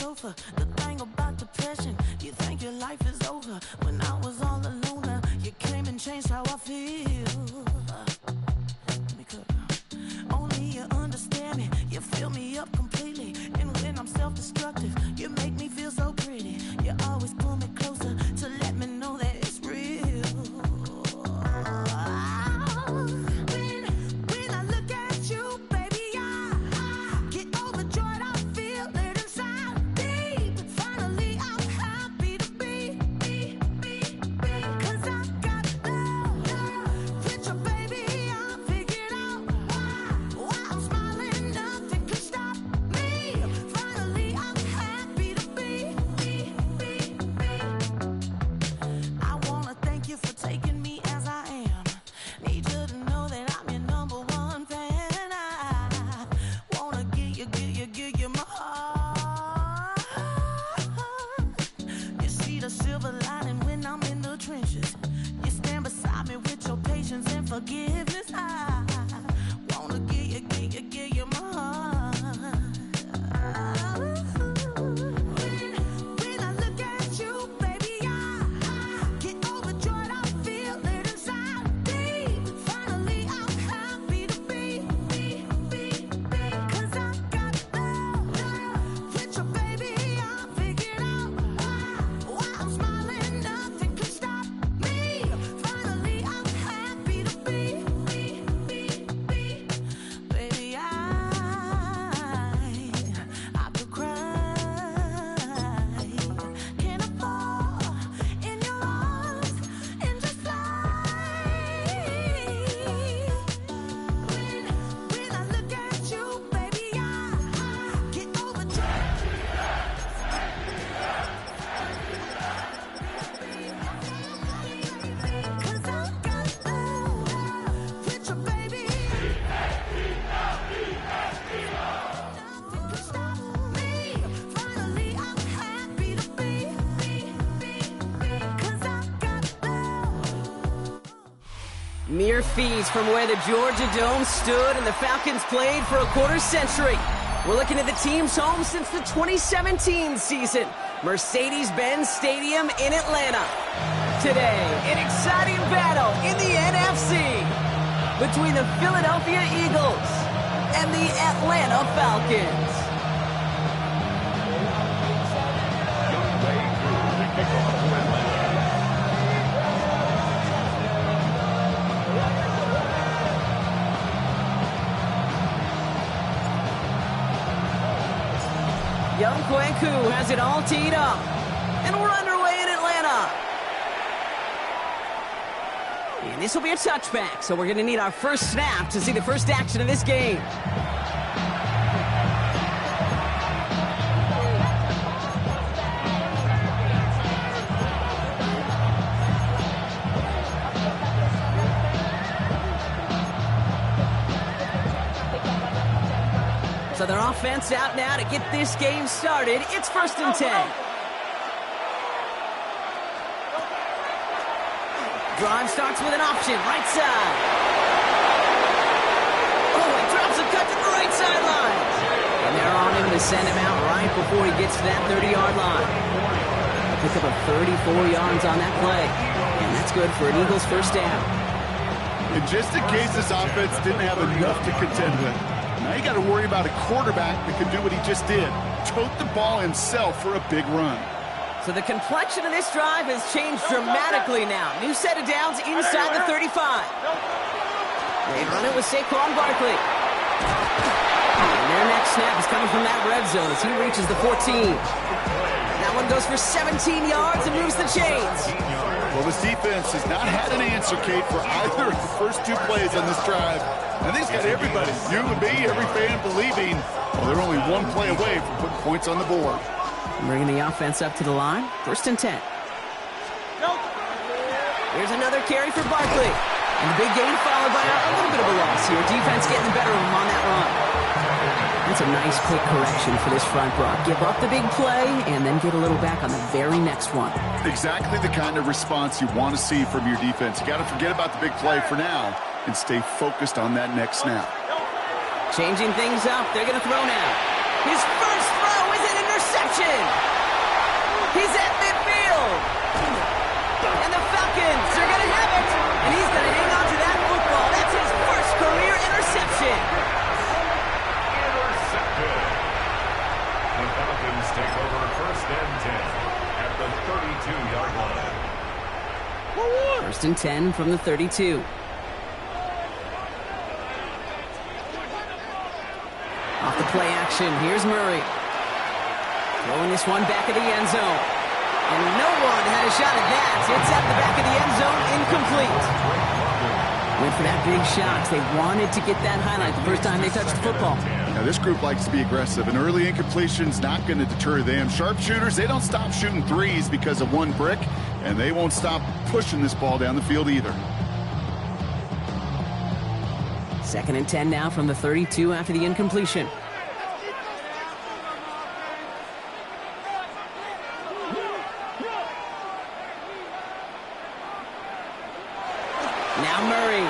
chauffeur. The thing about depression, you think your life is over. When I was all alone, you came and changed how I feel. Let me cook. Only you understand me, you fill me up completely. And when I'm self-destructive, you make me feel so pretty. You always pull me closer to let me know that it's real. When I look at you, baby, I get overjoyed. I feel it inside me. Finally, I'm happy to be. 'Cause I got love with your baby. I figured out why I'm smiling. Nothing can stop me. Finally, I'm happy to be. I wanna thank you for taking me as I am. Need you to know that I'm your number one fan. I wanna give you my heart. You see the silver lining when I'm in the trenches. You stand beside me with your patience and forgiveness. I wanna give you my heart. When I look at you, baby, I get overjoyed. I feel it inside me. Finally, I'm happy to be. 'Cause I got love with your baby. I figured out why I'm smiling. Nothing can stop me. Finally, I'm happy to be. Baby, I could cry. Can I fall in your arms and just fly? When I look at you, baby, I get overjoyed. 'Cause I got love with your baby. Nothing can stop me. Finally, I'm happy to be. 'Cause I got love. Mere feet from where the Georgia Dome stood and the Falcons played for a quarter century. We're looking at the team's home since the 2017 season, Mercedes-Benz Stadium in Atlanta. Today, an exciting battle in the NFC between the Philadelphia Eagles and the Atlanta Falcons. Young Kweku has it all teed up, and we're underway in Atlanta. And this will be a touchback, so we're going to need our first snap to see the first action of this game. So their offense out now to get this game started. It's 1st and 10. Drive starts with an option, right side. Oh, he drops a cut to the right sideline. And they're on him to send him out right before he gets to that 30-yard line. Pick up a 34 yards on that play. And that's good for an Eagles first down. And just in case this offense didn't have enough to contend with, now you got to worry about a quarterback that can do what he just did. Tote the ball himself for a big run. So the complexion of this drive has changed dramatically now. New set of downs inside the 35. They run it with Saquon Barkley. And their next snap is coming from that red zone as he reaches the 14. That one goes for 17 yards and moves the chains. Well, this defense has not had an answer, Kate, for either of the first two plays on this drive. I think it's got everybody, you and me, every fan believing, well, they're only one play away from putting points on the board. Bringing the offense up to the line. 1st and 10. Here's another carry for Barkley. And the big gain followed by a little bit of a loss here. Defense getting the better of him on that run. That's a nice quick correction for this front, Brock. Give up the big play and then get a little back on the very next one. Exactly the kind of response you want to see from your defense. You got to forget about the big play for now and stay focused on that next snap. Changing things up. They're going to throw now. His first throw is an interception. interception. He's at midfield. And the Falcons are going to have it. And he's going to hang on to that football. That's his first career interception. Intercepted. The Falcons take over first and 10 at the 32-yard line. First and 10 from the 32. Off the play action, here's Murray. Throwing this one back of the end zone. And no one had a shot at that. It's at the back of the end zone, incomplete. Went for that big shot. They wanted to get that highlight the first time they touched the football. Now, this group likes to be aggressive. An early incompletion's not going to deter them. Sharpshooters, they don't stop shooting threes because of one brick, and they won't stop pushing this ball down the field either. Second and 10 now from the 32 after the incompletion. Now Murray.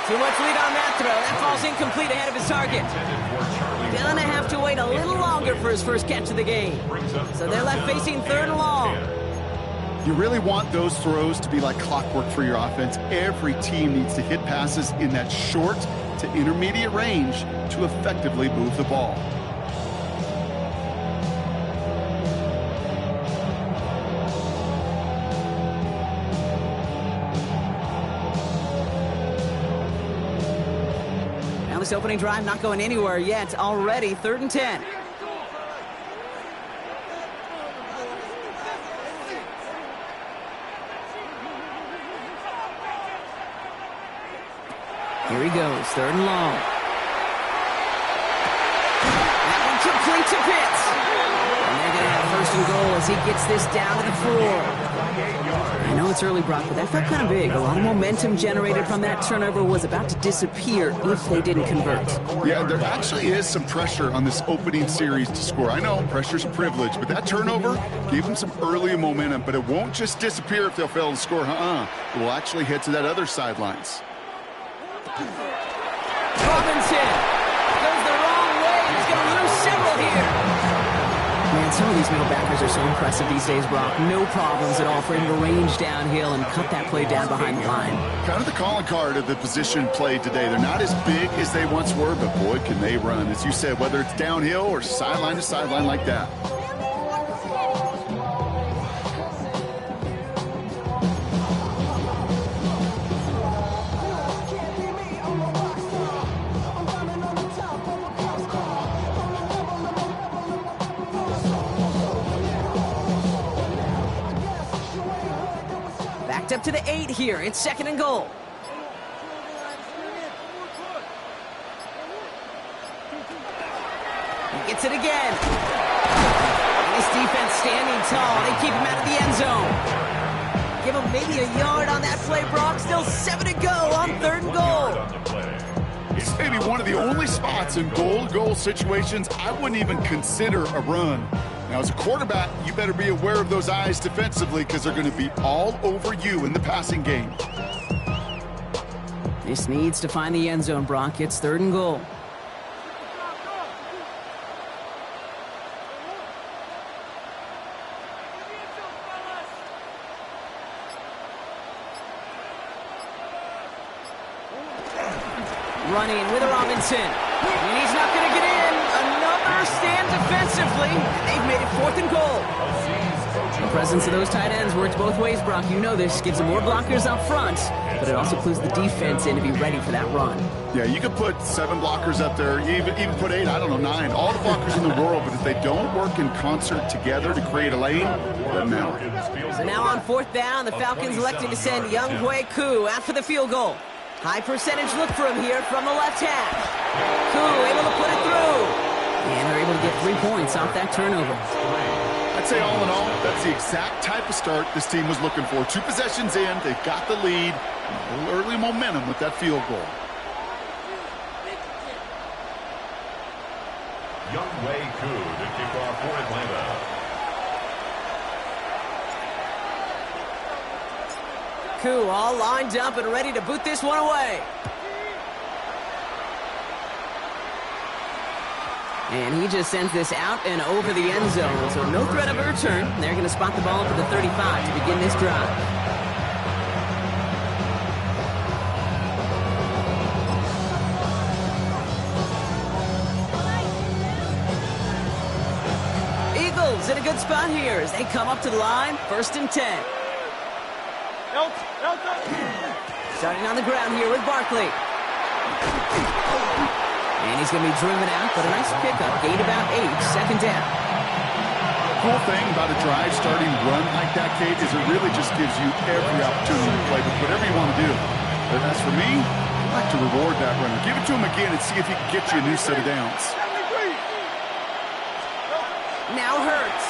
Too much lead on that throw. That ball's incomplete ahead of his target. Gonna have to wait a little longer for his first catch of the game. So they're left facing third and long. You really want those throws to be like clockwork for your offense. Every team needs to hit passes in that short to intermediate range to effectively move the ball. Now this opening drive not going anywhere yet. Already third and 10. Here he goes, third and long. That one complete to Pitts. And they're going to have first and goal as he gets this down to the floor. I know it's early, Brock, but that felt kind of big. A lot of momentum generated from that turnover was about to disappear if they didn't convert. Yeah, there actually is some pressure on this opening series to score. I know pressure's a privilege, but that turnover gave them some early momentum, but it won't just disappear if they'll fail to score. It will actually head to that other sidelines. Robinson goes the wrong way. He's going to lose several here. Man, some of these middle backers are so impressive these days, Brock. No problems at all for him to range downhill and cut that play down behind the line. Kind of the calling card of the position played today. They're not as big as they once were, but boy, can they run. As you said, whether it's downhill or sideline to sideline like that. Up to the 8 here. It's second and goal. He gets it again. And his defense standing tall. They keep him out of the end zone. Give him maybe a yard on that play, Brock. Still 7 to go on third and goal. It's maybe one of the only spots in goal-to-goal situations I wouldn't even consider a run. Now, as a quarterback, you better be aware of those eyes defensively because they're going to be all over you in the passing game. This needs to find the end zone, Brock. It's third and goal. Running with Robinson. And he's not going to get in. Another stand defensively. They've made it fourth and goal. The presence of those tight ends works both ways, Brock. You know this. Gives them more blockers up front, but it also clues the defense in to be ready for that run. Yeah, you could put 7 blockers up there, even put 8, I don't know, 9. All the blockers in the world, but if they don't work in concert together to create a lane, it doesn't matter. So now on fourth down, the Falcons elected to send Younghoe Koo out for the field goal. High percentage look for him here from the left half. Koo able to put it through. And they're able to get 3 points off that turnover. I'd say all in all, that's the exact type of start this team was looking for. 2 possessions in, they've got the lead, a little early momentum with that field goal. Younghoe Koo to kick off for Atlanta. Koo all lined up and ready to boot this one away. And he just sends this out and over the end zone, so no threat of a return. They're going to spot the ball up at the 35 to begin this drive. Eagles in a good spot here as they come up to the line, 1st and 10. Starting on the ground here with Barkley. And he's going to be driven out, but a nice pickup. Gain about 8, 2nd down. The cool thing about a drive starting run like that, Kate, is it really just gives you every opportunity to play with whatever you want to do. But as for me, I like to reward that runner. Give it to him again and see if he can get you a new set of downs. Now Hurts.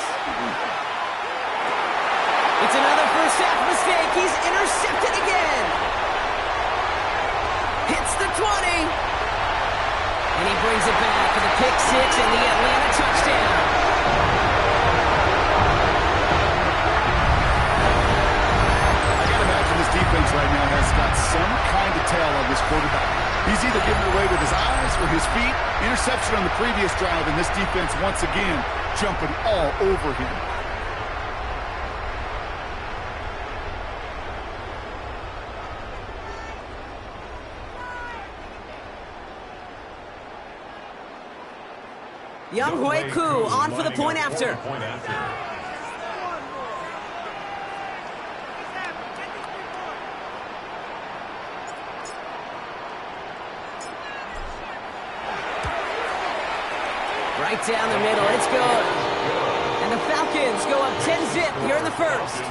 It's another first half mistake. He's intercepted again. Hits the 20. And he brings it back for the pick 6 and the Atlanta touchdown. I got to imagine this defense right now has got some kind of tail on this quarterback. He's either giving away with his eyes or his feet. Interception on the previous drive, and this defense once again jumping all over him. Young Hui Koo on for the point after. Right down the middle, it's good. And the Falcons go up 10-zip here in the first.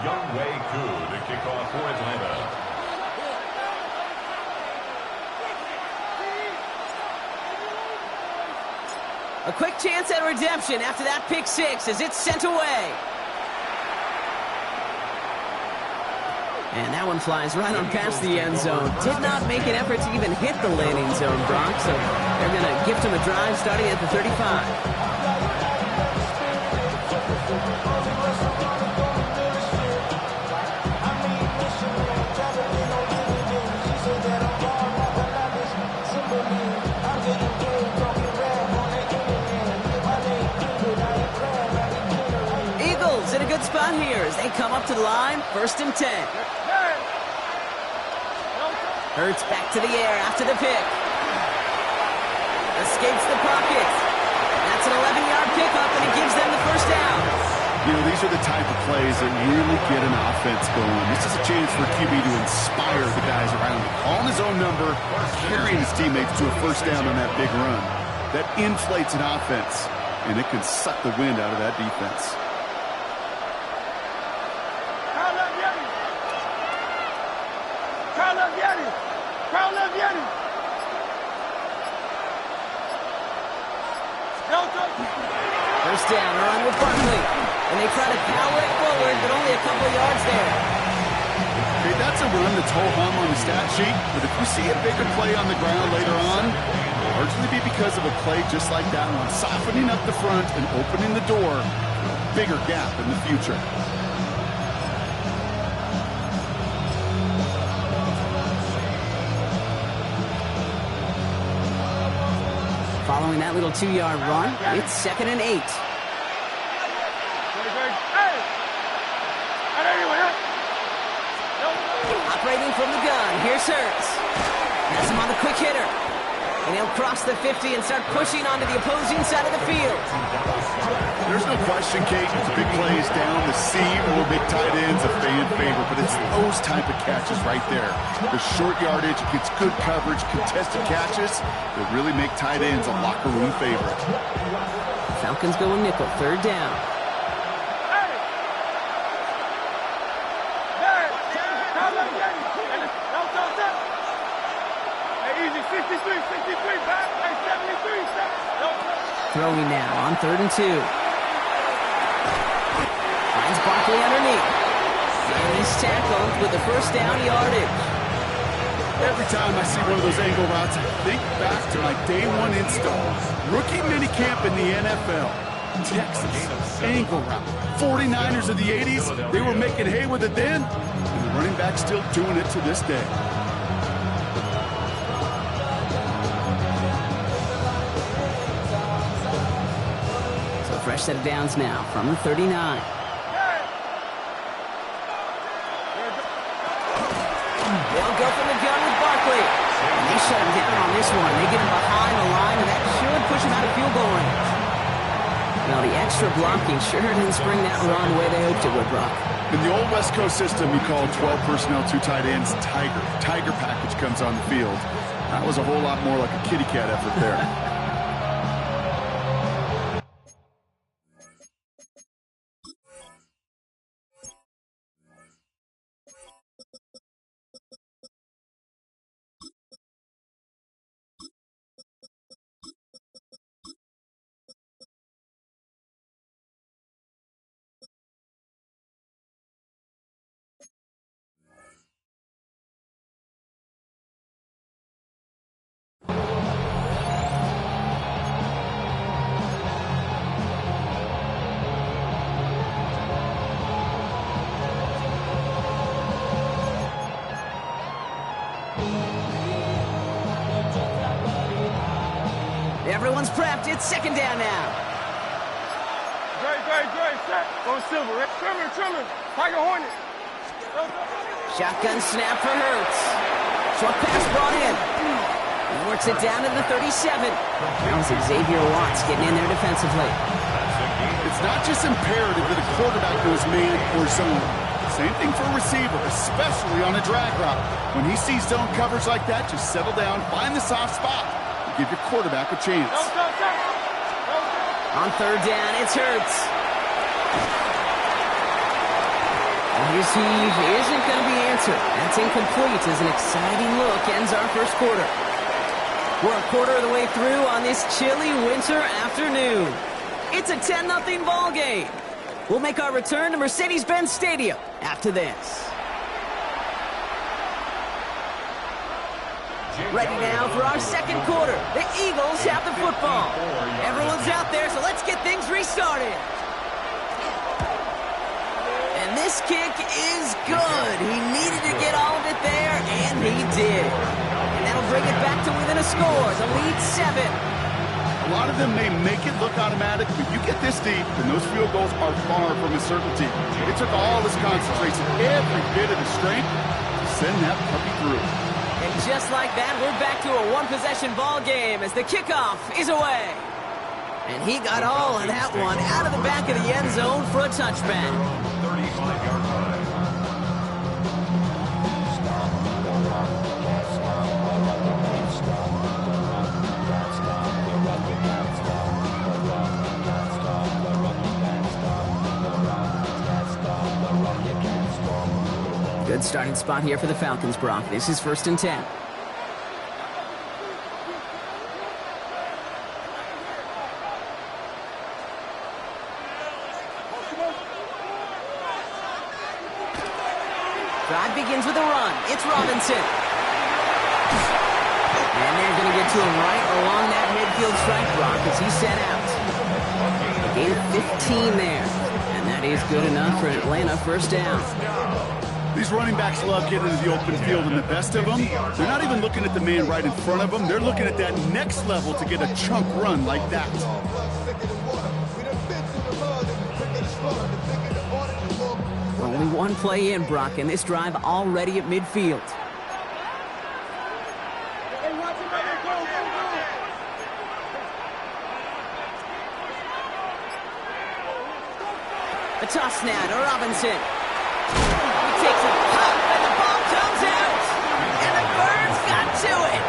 Young Hui Koo to kick off for Atlanta. A quick chance at redemption after that pick 6 as it's sent away. And that one flies right on past the end zone. Did not make an effort to even hit the landing zone, Brock, so they're going to gift him a drive starting at the 35. In a good spot here as they come up to the line, 1st and 10. Hurts back to the air after the pick. Escapes the pocket. That's an 11-yard pickup, and it gives them the first down. You know, these are the type of plays that really get an offense going. This is a chance for QB to inspire the guys around him. Calling his own number, carrying his teammates to a first down on that big run. That inflates an offense, and it can suck the wind out of that defense. First down, run with Barkley. And they try to power it forward, but only a couple yards there. Okay, that's a run that's ho-hum on the stat sheet, but if we see a bigger play on the ground later on, it'll largely be because of a play just like that one, softening up the front and opening the door for a bigger gap in the future. Following that little 2-yard run, it's 2nd and 8. Operating from the gun, here's Hurts. Has him on the quick hitter. And he'll cross the 50 and start pushing onto the opposing side of the field. There's no question, Kate, big plays down the seam or big tight ends, a fan favorite, but it's those type of catches right there. The short yardage, gets good coverage, contested catches that really make tight ends a locker room favorite. Falcons going nickel, 3rd down. Throwing now on 3rd and 2. Finds Barkley underneath. And he's tackled with the first down yardage. Every time I see one of those angle routes, I think back to my day one install. Rookie minicamp in the NFL. Texas, angle route. 49ers of the 80s, they were making hay with it then, and the running back's still doing it to this day. So fresh set of downs now from the 39. They'll go from the gun with Barkley. And they shut him down on this one. They get him behind the line, and that should push him out of field goal range. Now, the extra blocking sure didn't spring that run the way they hoped it would, Brock. In the old West Coast system, we call 12 personnel, 2 tight ends, Tiger. Tiger package comes on the field. That was a whole lot more like a kitty cat effort there. Everyone's prepped. It's second down now. Great, set. Go silver. Trimmer. Tiger Hornet. Shotgun snap for Hurts. Short pass brought in. He works it down to the 37. That was Xavier Watts getting in there defensively. It's not just imperative that a quarterback goes man or zone. Same thing for a receiver, especially on a drag route. When he sees zone coverage like that, just settle down, find the soft spot, and give your quarterback a chance. On third down, it's Hurts. And his heave isn't going to be answered. That's incomplete as an exciting look ends our first quarter. We're a quarter of the way through on this chilly winter afternoon. It's a 10-0 ball game. We'll make our return to Mercedes-Benz Stadium after this. Ready now for our second quarter. The Eagles have the football. Everyone's out there, so let's get things restarted. And this kick is good. He needed to get all of it there, and he did. And that'll bring it back to within a score. The lead 7. A lot of them may make it look automatic, but you get this deep, and those field goals are far from a certainty. It took all his concentration, every bit of his strength, to send that puppy through. And just like that, we're back to a one-possession ball game as the kickoff is away. And he got all of that one out of the back of the end zone for a touchback. 35-yard line. Good starting spot here for the Falcons, Brock. This is 1st and 10. Drive begins with a run. It's Robinson. And they're going to get to him right along that midfield strike, Brock, as he's set out. A gain of 15 there. And that is good enough for Atlanta first down. These running backs love getting into the open field, and the best of them, they're not even looking at the man right in front of them. They're looking at that next level to get a chunk run like that. Only one play in, Brock, and this drive already at midfield. A toss now to Robinson. He takes a pop, and the ball comes out. And the Birds got to it.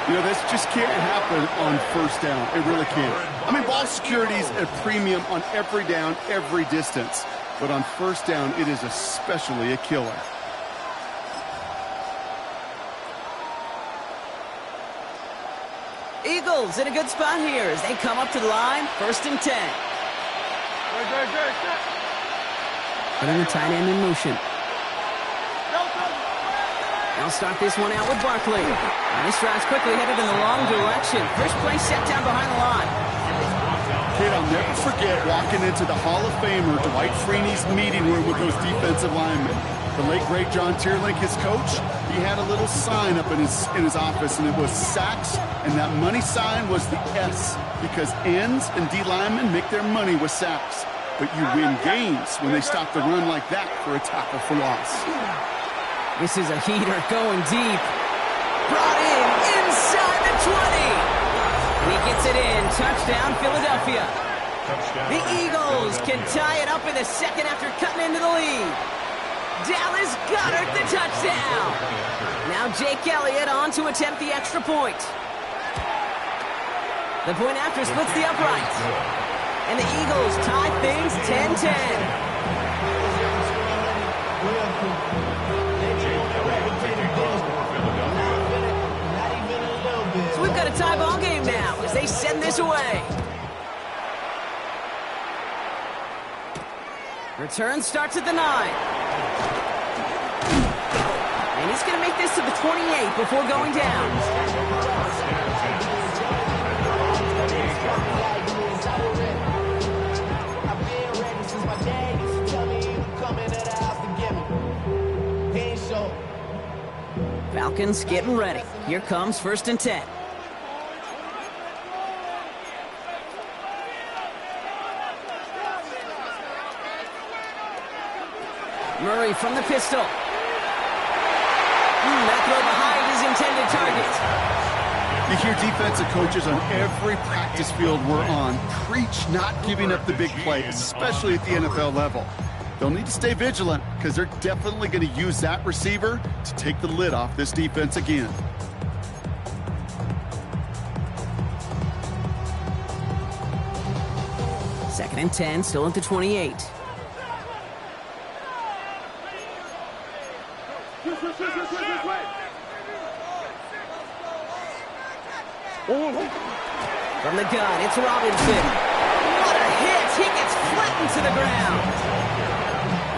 You know, this just can't happen on first down. It really can't. I mean, ball security is a premium on every down, every distance. But on first down, it is especially a killer. Eagles in a good spot here as they come up to the line. 1st and 10. Putting the tight end in motion. They'll start this one out with Barkley. And this drive's quickly headed in the wrong direction. First play set down behind the line. Kid, I'll never forget walking into the Hall of Famer Dwight Freeney's meeting room with those defensive linemen. The late, great John Tierlink, his coach, he had a little sign up in his office, and it was sacks, and that money sign was the S, because ends and D linemen make their money with sacks. But you win games when they stop the run like that for a tackle for loss. This is a heater going deep. Brought in inside the 20. He gets it in. Touchdown, Philadelphia. The Eagles can tie it up in the second after cutting into the lead. Dallas Goedert the touchdown. Now Jake Elliott on to attempt the extra point. The point after splits the upright. And the Eagles tie things 10-10. So we've got a tie ball game now as they send this away. Return starts at the 9. And he's going to make this to the 28 before going down. Falcons getting ready. Here comes 1st and 10. Murray from the pistol. That throw behind his intended target. You hear defensive coaches on every practice field we're on preach not giving up the big play, especially at the NFL level. They'll need to stay vigilant because they're definitely going to use that receiver to take the lid off this defense again. Second and 10, still at the 28. From the gun, it's Robinson. What a hit! He gets flattened to the ground.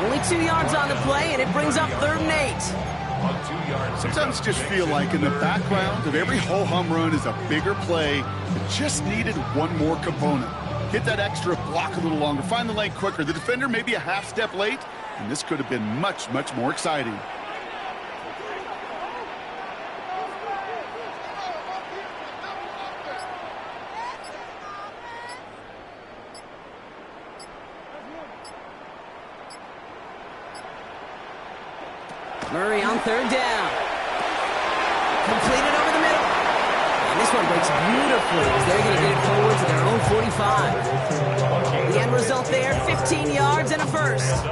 Only 2 yards on the play, and it brings up 3rd and 8. Sometimes just feel like in the background of every ho-hum run is a bigger play that just needed one more component. Hit that extra block a little longer, find the lane quicker. The defender may be a half step late, and this could have been much, much more exciting. Murray on 3rd down. Completed over the middle. And this one breaks beautifully as they're going to get it forward to their own 45. The end result there, 15 yards and a first.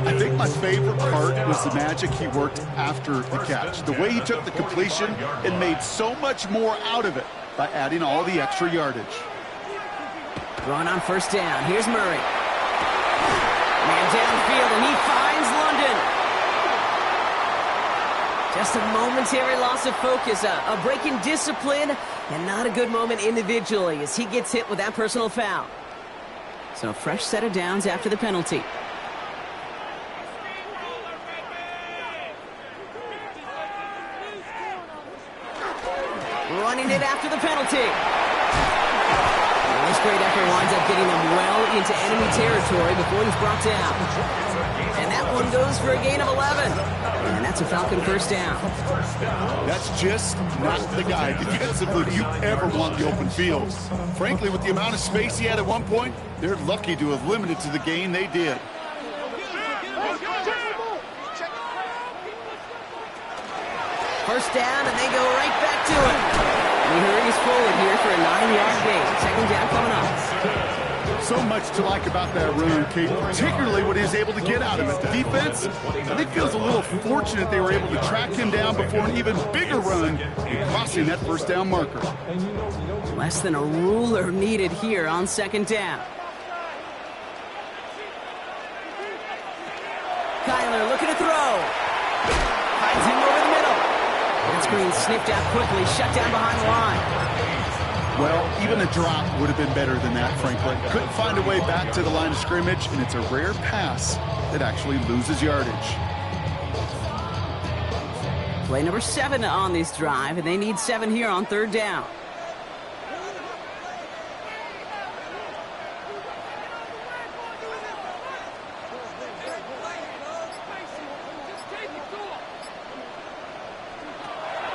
I think my favorite part was the magic he worked after the catch. The way he took the completion and made so much more out of it by adding all the extra yardage. Run on 1st down. Here's Murray. Man downfield, and he finds London. Just a momentary loss of focus, a break in discipline, and not a good moment individually as he gets hit with that personal foul. So a fresh set of downs after the penalty. Running it after the penalty. This great effort winds up getting them well into enemy territory before he's brought down. And that one goes for a gain of 11. And that's a Falcon 1st down. That's just not the guy defensively you ever want the open field. Frankly, with the amount of space he had at one point, they're lucky to have limited to the gain they did. First down, and they go right back to it. He hurries forward here for a 9-yard gain. 2nd down coming up. So much to like about that run, Kate, particularly what he was able to get out of it. The defense, I think, feels a little fortunate they were able to track him down before an even bigger run and crossing that 1st down marker. Less than a ruler needed here on 2nd down. Kyler looking to throw. Finds him over the middle. That screen sniffed out quickly, shut down behind the line. Well, even a drop would have been better than that, frankly. Couldn't find a way back to the line of scrimmage, and it's a rare pass that actually loses yardage. Play number 7 on this drive, and they need 7 here on third down.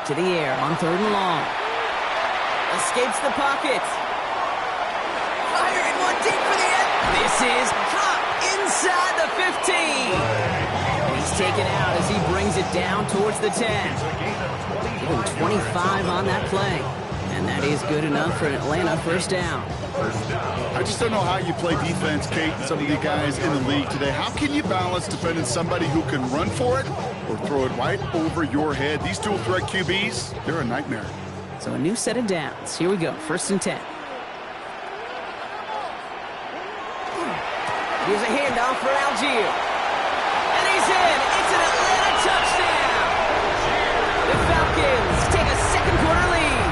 To the air on third and long. Escapes the pocket. Firing one deep for the end. This is caught inside the 15. He's taken out as he brings it down towards the 10. Even 25 on that play. And that is good enough for an Atlanta first down. I just don't know how you play defense, Kate, and some of the guys in the league today. How can you balance defending somebody who can run for it or throw it right over your head? These dual threat QBs, they're a nightmare. So a new set of downs. Here we go, 1st and 10. Here's a handoff for Algier. And he's in. It's an Atlanta touchdown. The Falcons take a second quarter lead.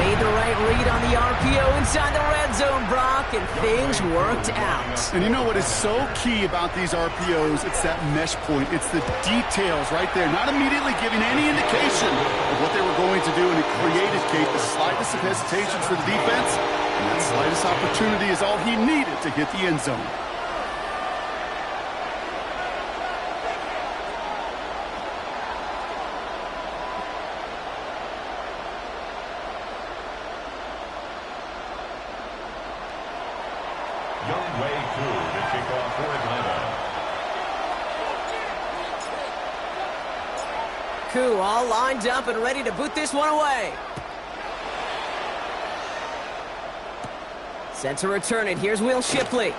Made the right read on the RPO inside the red zone, Brock, and things worked out. And you know what is so key about these RPOs? It's that mesh point. It's the details right there. Not immediately giving any indication of what they were going to do, and it created, Kate, the slightest of hesitations for the defense. And that slightest opportunity is all he needed to hit the end zone. Koo all lined up and ready to boot this one away. Set to return it. Here's Will Shipley.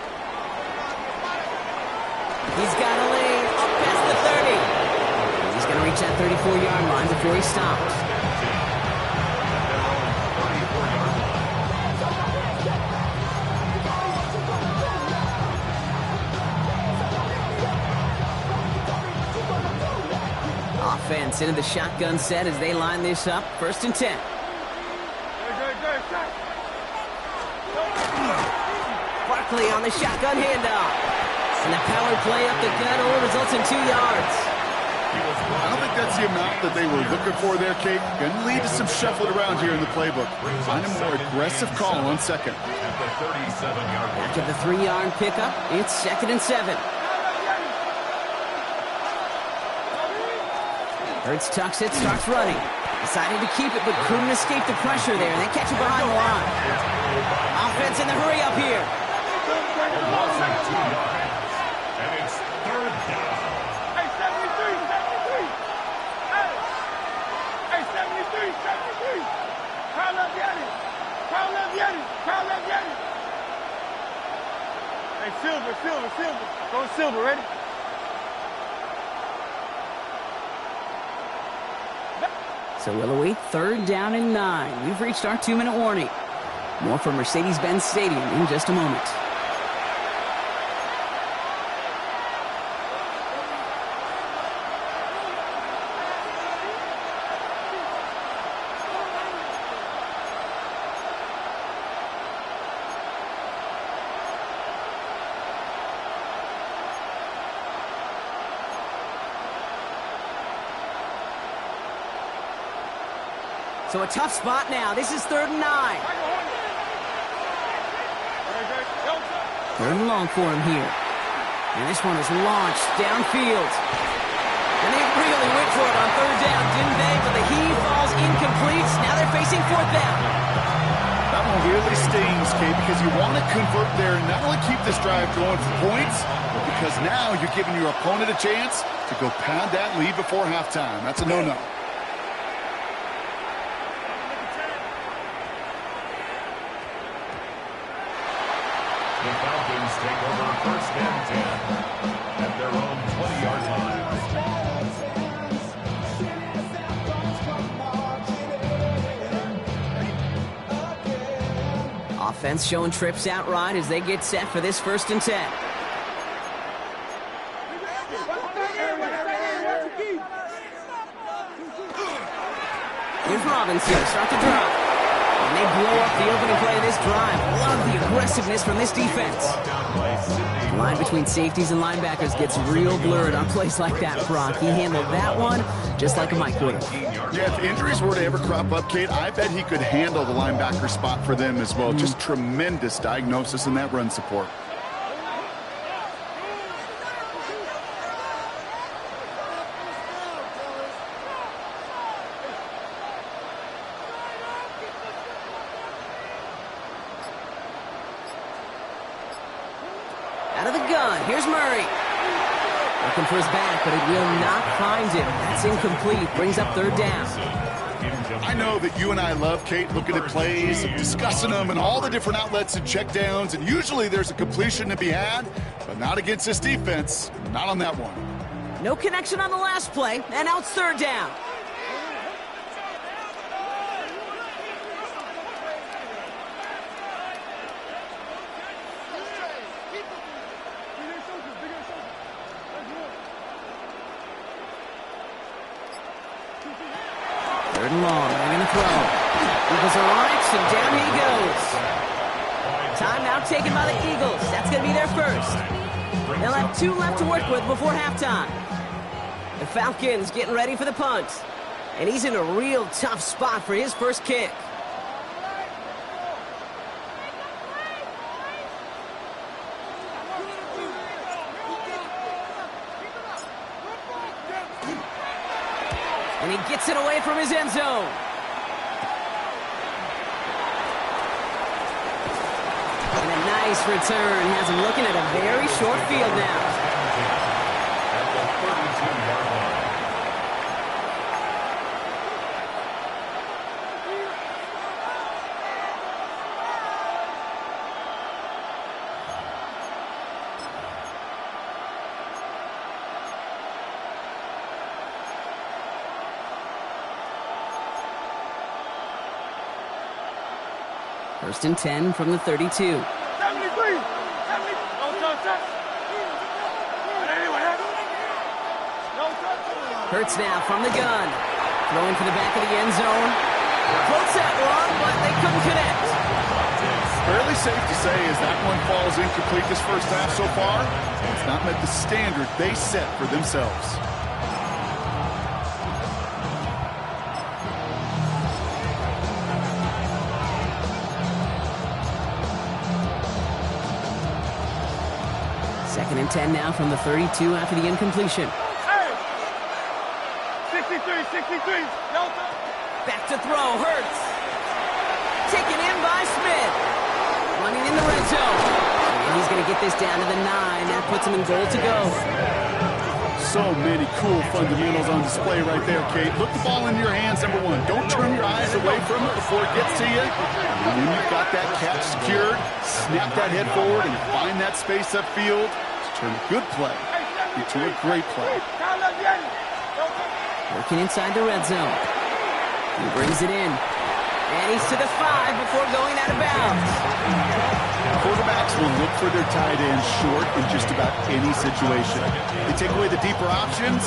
He's got a lane up past the 30. He's going to reach that 34-yard line before he stops. Offense into the shotgun set as they line this up. 1st and 10. Barkley on the shotgun handoff. And the power play up the gut only results in 2 yards. I don't think that's the amount that they were looking for there, Kate. Going to lead to some shuffling around here in the playbook. Find a more aggressive call on 2nd. After the 3-yard pickup, it's 2nd and 7. Hurts tucks it, starts running. Decided to keep it, but couldn't escape the pressure there. They catch it behind the line. Offense in the hurry up here. And it's 3rd down. Hey, 73, 73. Hey, 73, 73. Call up Yeti. Call up Yeti. Call up Yeti. Hey, Silver, Silver, Silver. Go Silver, ready? So we'll await 3rd down and 9. We've reached our 2-minute warning. More from Mercedes-Benz Stadium in just a moment. So a tough spot now. This is 3rd and 9. 3rd and long for him here. And this one is launched downfield. And they really went for it on 3rd down, didn't they? But the heave falls incomplete. Now they're facing 4th down. That one really stings, Kate, because you want to convert there and not only keep this drive going for points, but because now you're giving your opponent a chance to go pad that lead before halftime. That's a no-no. The Falcons take over 1st and 10 at their own 20-yard line. Offense showing trips out right as they get set for this 1st and 10. Here's Robinson, start the drive. And they blow up the opening play of this drive. Love the aggressiveness from this defense. The line between safeties and linebackers gets real blurred on plays like that, Brock. He handled that one just like a Mike would have. Yeah, if injuries were to ever crop up, Kate, I bet he could handle the linebacker spot for them as well. Just tremendous diagnosis in that run support. Out of the gun, here's Murray. Looking for his back, but it will not find him. That's incomplete. Brings up third down. I know that you and I love, Kate, looking at plays, discussing them, and all the different outlets and checkdowns, and usually there's a completion to be had, but not against this defense. Not on that one. No connection on the last play, and now it's third down. Third and long, they're going to throw. Eagles are on it, and down he goes. Timeout taken by the Eagles. That's going to be their first. They'll have 2 left to work with before halftime. The Falcons getting ready for the punt. And he's in a real tough spot for his first kick. And he gets it away from his end zone. And a nice return has him looking at a very short field now. At the 32-yard line. First and 10 from the 32. 73. 70. No touch. No touch. Hurts now from the gun. Throwing for the back of the end zone. Floats that one, but they couldn't connect. Fairly safe to say as that one falls incomplete this first half so far, it's not met the standard they set for themselves. Second and 10 now from the 32 after the incompletion. Hey. 63. No touch. Back to throw, Hurts. Taken in by Smith. Running in the red zone. And he's going to get this down to the 9. That puts him in goal to go. So many cool fundamentals on display right there, Kate. Look the ball into your hands, number one. Don't turn your eyes away from it before it gets to you. And when you've got that catch secured, snap that head forward and find that space upfield to turn a good play into a great play. Working inside the red zone. He brings it in. And he's to the 5 before going out of bounds. Quarterbacks will look for their tight end short in just about any situation. They take away the deeper options.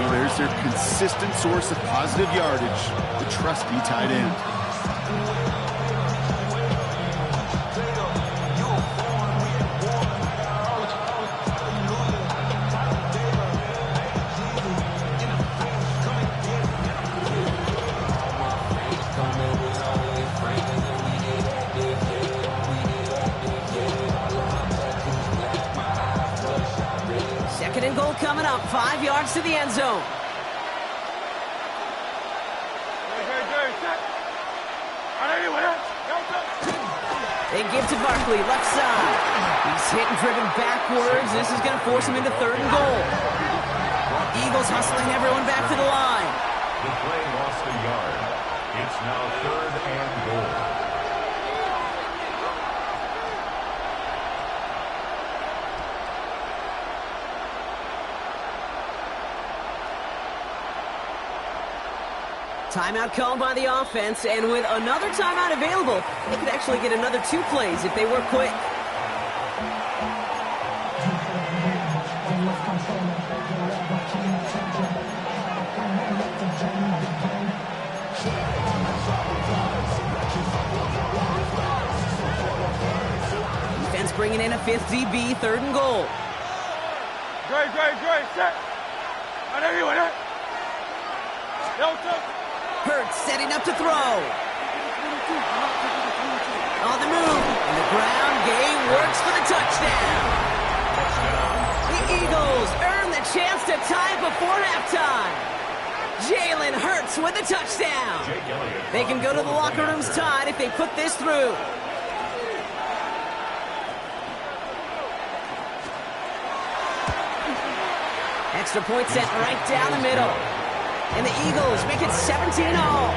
There's their consistent source of positive yardage, the trusty tight end. Second and goal coming up. 5 yards to the end zone. They give to Barkley, left side. He's hit and driven backwards. This is going to force him into third and goal. Eagles hustling everyone back to the line. The play lost a yard. It's now third and goal. Timeout called by the offense, and with another timeout available, they could actually get another 2 plays if they were quick. bringing in a fifth DB, 3rd and goal. Great, set. On everyone, Hurts setting up to throw. On the move, and the ground game works for the touchdown. The Eagles earn the chance to tie before halftime. Jalen Hurts with a touchdown. They can go to the locker rooms tied if they put this through. Extra point sent right down the middle. And the Eagles make it 17-all.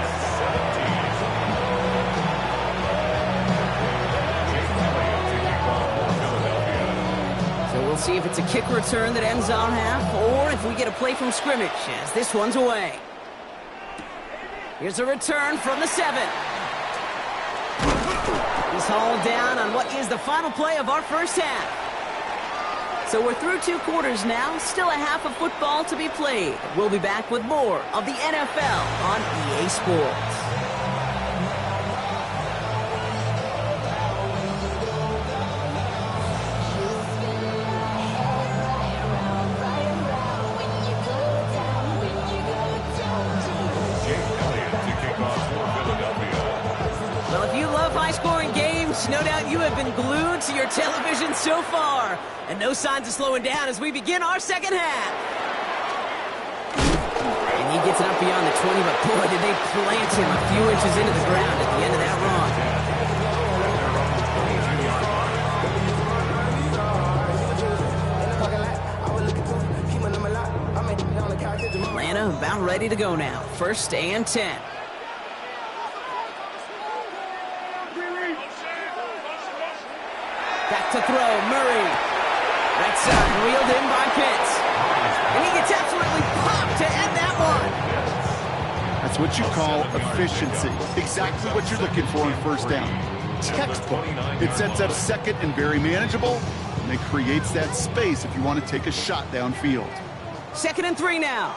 So we'll see if it's a kick return that ends on half, or if we get a play from scrimmage as this one's away. Here's a return from the 7. He's hauled down on what is the final play of our first half. So we're through 2 quarters now, still a half of football to be played. We'll be back with more of the NFL on EA Sports. Well, if you love high-scoring games, no doubt you have been glued to your television so far. And no signs of slowing down as we begin our second half. And he gets it up beyond the 20, but boy, did they plant him a few inches into the ground at the end of that run. Atlanta about ready to go now. 1st and 10. Back to throw, Murray. Right side, reeled in by Pitts. And he gets absolutely popped to end that one. That's what you call efficiency. Exactly what you're looking for in 1st down. Textbook. It sets up 2nd and very manageable, and it creates that space if you want to take a shot downfield. 2nd and 3 now.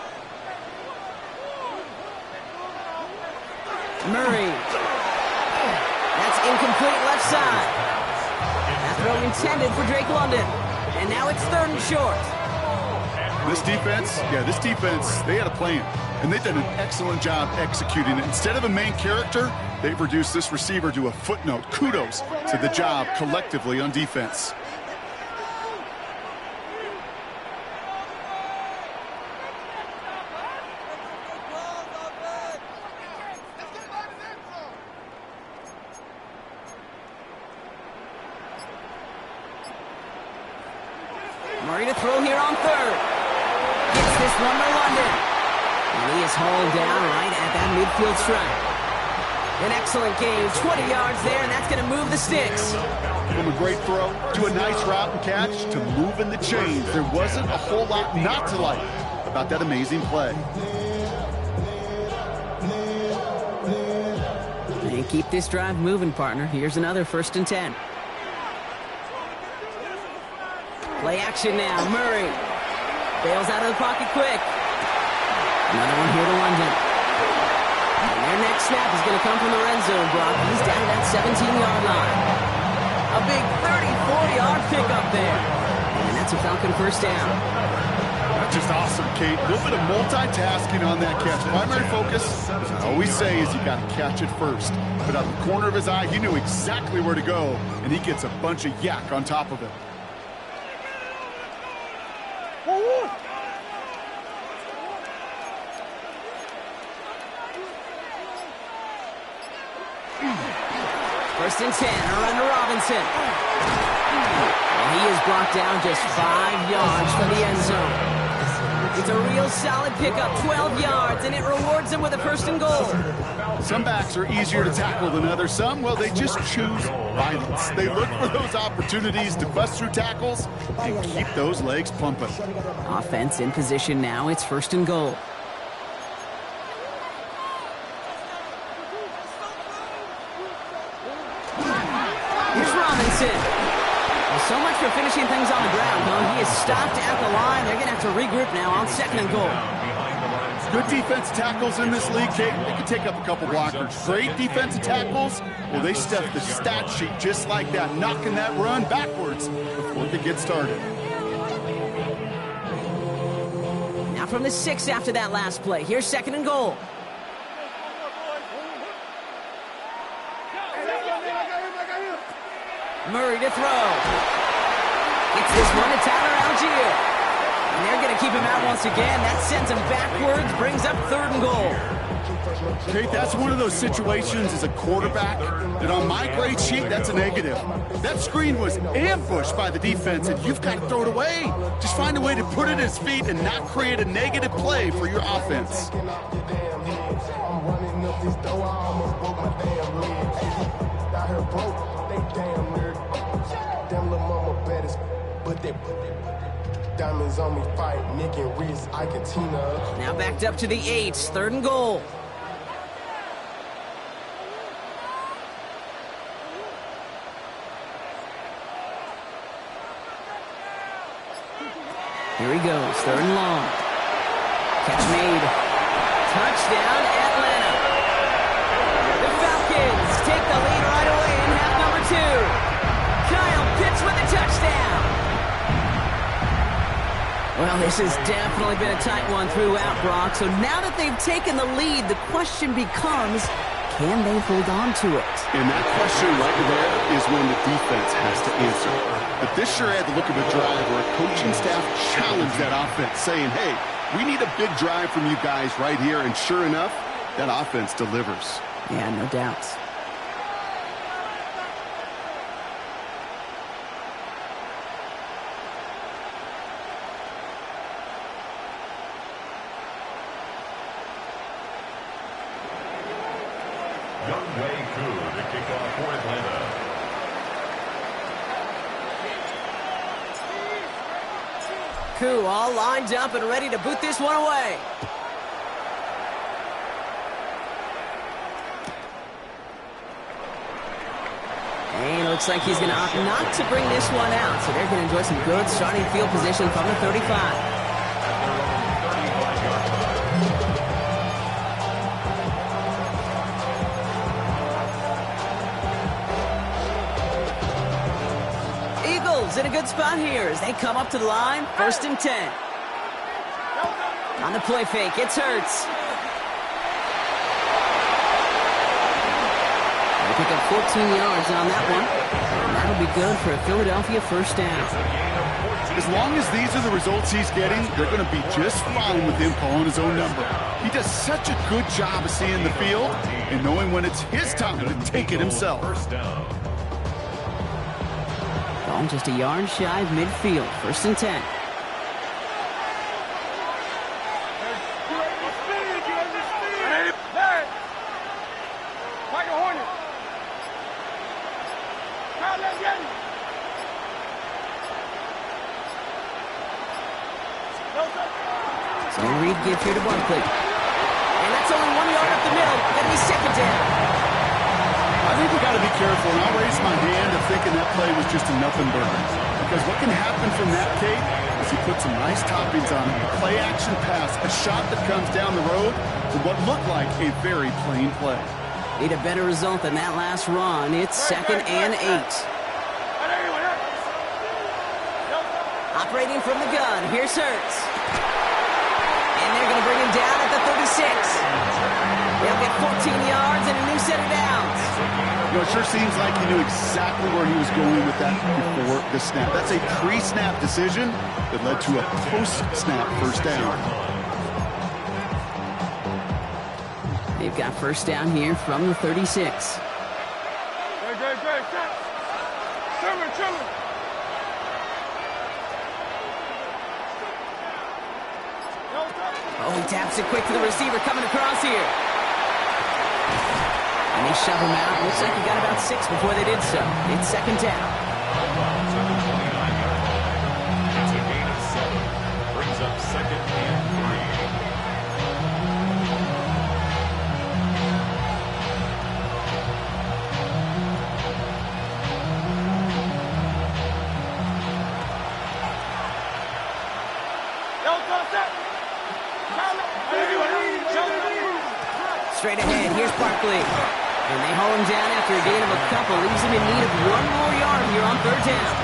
Murray. That's incomplete left side. That throw intended for Drake London. And now it's 3rd and short. This defense, they had a plan. And they've done an excellent job executing it. Instead of a main character, they've reduced this receiver to a footnote. Kudos to the job collectively on defense. Murray to throw here on 3rd. Gets this one to London. And he is hauled down right at that midfield stripe. An excellent game, 20 yards there, and that's going to move the sticks. From a great throw to a nice route and catch to moving the chains. There wasn't a whole lot not to like about that amazing play. And keep this drive moving, partner. Here's another 1st and 10. Play action now. Murray bails out of the pocket quick. Another one here to London. And their next snap is going to come from the red zone, Brock. He's down to that 17-yard line. A big 34-yard pickup there. And that's a Falcon 1st down. That's just awesome, Kate. A little bit of multitasking on that catch. Primary focus, as I always say, is you got to catch it first. But out of the corner of his eye, he knew exactly where to go, and he gets a bunch of yak on top of it. First and 10, a run to Robinson. And he is brought down just 5 yards from the end zone. It's a real solid pickup, 12 yards, and it rewards him with a 1st and goal. Some backs are easier to tackle than others. Some, well, they just choose violence. They look for those opportunities to bust through tackles and keep those legs pumping. Offense in position now. It's 1st and goal. Here's Robinson. Well, so much for finishing things on the ground, though. He is stopped at the line. They're going to have to regroup now on 2nd and goal. Behind the lines Good defensive tackles in this league, Kate. They can take up a couple blockers. Great defensive tackles, well, they stuff the stat sheet just like that, knocking that run backwards before it could get started. Now from the 6 after that last play. Here's 2nd and goal. Murray to throw. It's this one to Tyler Algier. And they're going to keep him out once again. That sends him backwards, brings up 3rd and goal. Kate, that's one of those situations as a quarterback that on my grade sheet, that's a negative. That screen was ambushed by the defense, and you've got to throw it away. Just find a way to put it at his feet and not create a negative play for your offense. Diamonds on me fight, Nick and Reese, I can Tina. Now backed up to the 8, 3rd and goal. Here he goes, 3rd and long. Catch made. Touchdown, Atlanta. The Falcons take the lead right away in half number 2. Kyle Pitts with a touchdown. Well, this has definitely been a tight one throughout, Brock. So now that they've taken the lead, the question becomes, can they hold on to it? And that question right there is one the defense has to answer. But this sure had the look of a drive where a coaching staff challenged that offense, saying, hey, we need a big drive from you guys right here. And sure enough, that offense delivers. Yeah, no doubts. To kick off for Atlanta. Koo all lined up and ready to boot this one away. And it looks like he's going to opt not to bring this one out. So they're going to enjoy some good starting field position from the 35. In a good spot here as they come up to the line. 1st and 10. On the play fake, it's Hurts. They pick up 14 yards on that one. And that'll be good for a Philadelphia 1st down. As long as these are the results he's getting, they're going to be just fine with him calling his own number. He does such a good job of seeing the field and knowing when it's his time to take it himself. 1st down. Just a yard shy of midfield. 1st and 10. So Reed gives here to Barkley. And that's only 1 yard up the middle. That'll be 2nd down. I think we got to be careful, and I'll raise my hand of thinking that play was just a nothing burger. Because what can happen from that, Kate, is he puts some nice toppings on it. A play-action pass, a shot that comes down the road to what looked like a very plain play. Need a better result than that last run. It's 2nd and 8. Operating from the gun, here's Hurts. And they're going to bring him down at the 36. They'll get 14 yards and a new set of downs. You know, it sure seems like he knew exactly where he was going with that before the snap. That's a pre-snap decision that led to a post-snap 1st down. They've got 1st down here from the 36. Oh, he taps it quick to the receiver coming across here. And they shove him out. Looks like he got about 6 before they did so. It's 2nd down. It's a gain of 7. Brings up 2nd and 3. Yo, Straight ahead, here's Barkley. And they haul him down after a gain of a couple. Leaves him in need of one more yard here on third down.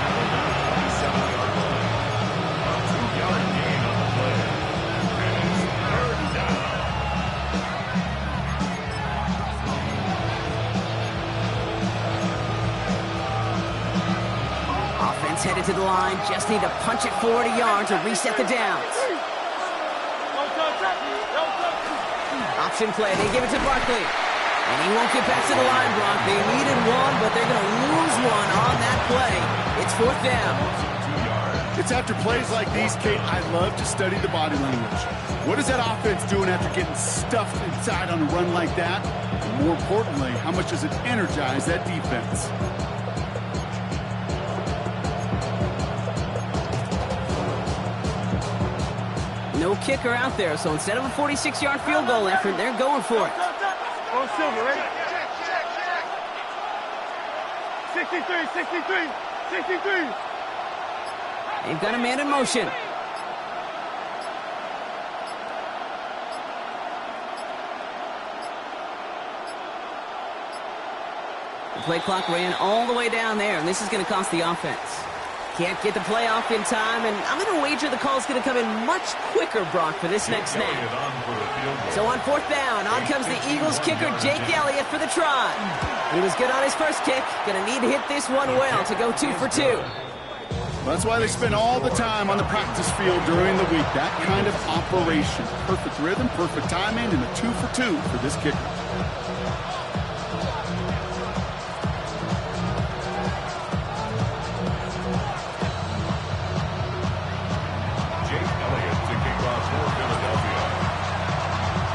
Offense headed to the line. Just need to punch it forward a yard to reset the downs. Option play. They give it to Barkley. And he won't get back to the line, Brock. They needed one, but they're going to lose one on that play. It's fourth down. It's after plays like these, Kate, I love to study the body language. What is that offense doing after getting stuffed inside on a run like that? And more importantly, how much does it energize that defense? No kicker out there, so instead of a 46-yard field goal effort, they're going for it. On Silver, ready? 63, 63, 63. They've got a man in motion. The play clock ran all the way down there, and this is going to cost the offense. Can't get the play off in time, and I'm going to wager the call's going to come in much quicker, Brock, for this next snap. So on fourth down, on comes the Eagles kicker, Jake Elliott, for the try. He was good on his first kick. Going to need to hit this one well to go 2 for 2. That's why they spend all the time on the practice field during the week. That kind of operation. Perfect rhythm, perfect timing, and a 2 for 2 for this kicker.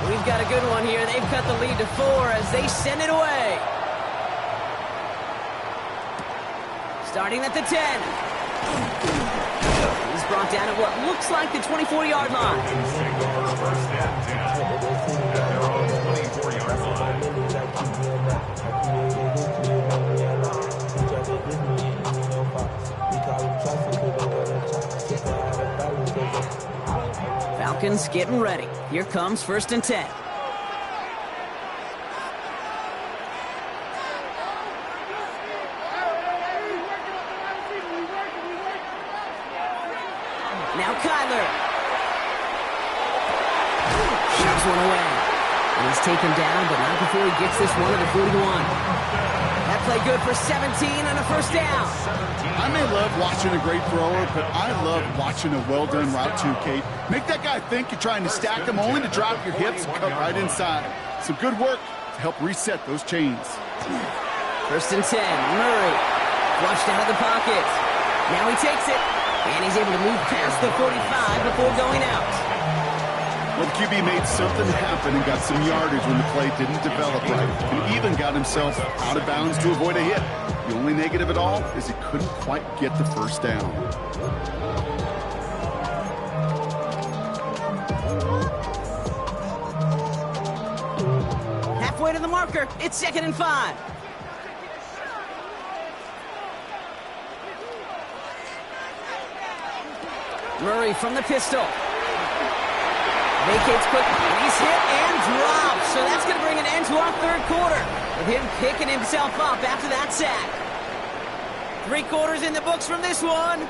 We've got a good one here. They've cut the lead to 4 as they send it away. Starting at the 10. He's brought down at what looks like the 24-yard line. Falcons getting ready. Here comes 1st and 10. Now Kyler. Shoves one away. And he's taken down, but not before he gets this one to the 41. That play good for 17 and a first down. I may love watching a great thrower, but I love watching a well-done route too, Kate. Make that guy think you're trying to stack him only to drop your hips and cut right inside. Some good work to help reset those chains. 1st and 10. Murray flushed out of the pocket. Now he takes it. And he's able to move past the 45 before going out. Well, the QB made something happen and got some yardage when the play didn't develop right. And even got himself out of bounds to avoid a hit. The only negative at all is he couldn't quite get the first down. Halfway to the marker. It's 2nd and 5. Murray from the pistol. Vacates quick. He's hit and dropped. So that's going to bring an end to our third quarter, with him picking himself up after that sack. 3 quarters in the books from this one.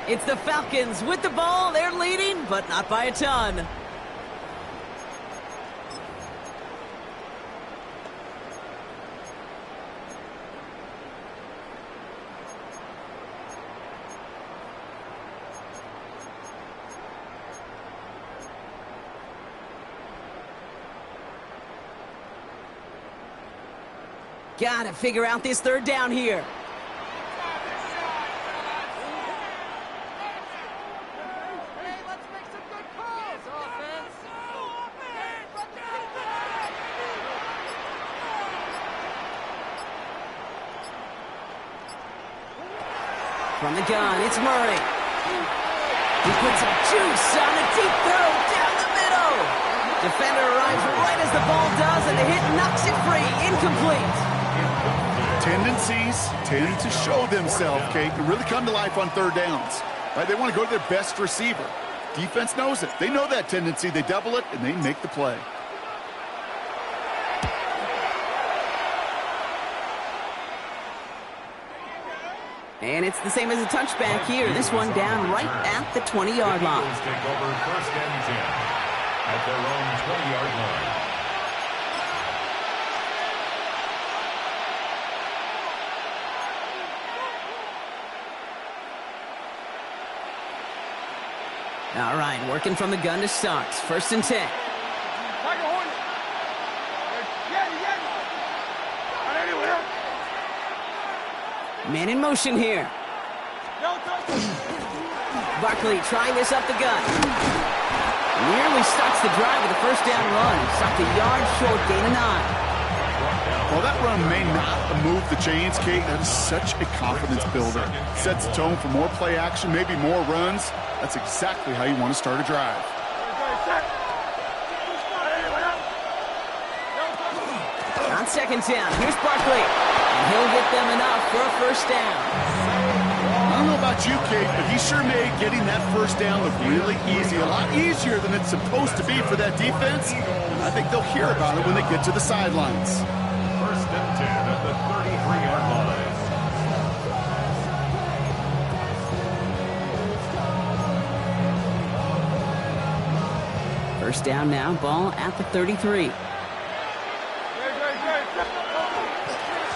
It's the Falcons with the ball. They're leading, but not by a ton. Gotta figure out this third down here. From the gun, it's Murray. He puts some juice on a deep throw down the middle. Defender arrives right as the ball does, and the hit knocks it free. Incomplete. Tendencies tend to show themselves, Kate, and really come to life on third downs. Right? They want to go to their best receiver. Defense knows it. They know that tendency. They double it, and they make the play. And it's the same as a touchback here. This one down right at the 20-yard line. Eagles take over first and 10 at their own 20-yard line. All right, working from the gun to start. First and 10. Man in motion here. Barkley trying this up the gut. Nearly starts the drive with a first down run. Stopped a yard short, gain of 9. Well, that run may not move the chains, Kate. That is such a confidence builder. Sets the tone for more play action, maybe more runs. That's exactly how you want to start a drive. On second down, here's Barkley. And he'll get them enough for a first down. I don't know about you, Kate, but he sure made getting that first down look really easy. A lot easier than it's supposed to be for that defense. And I think they'll hear about it when they get to the sidelines. First and 10 at the 33-yard line. First down now, ball at the 33.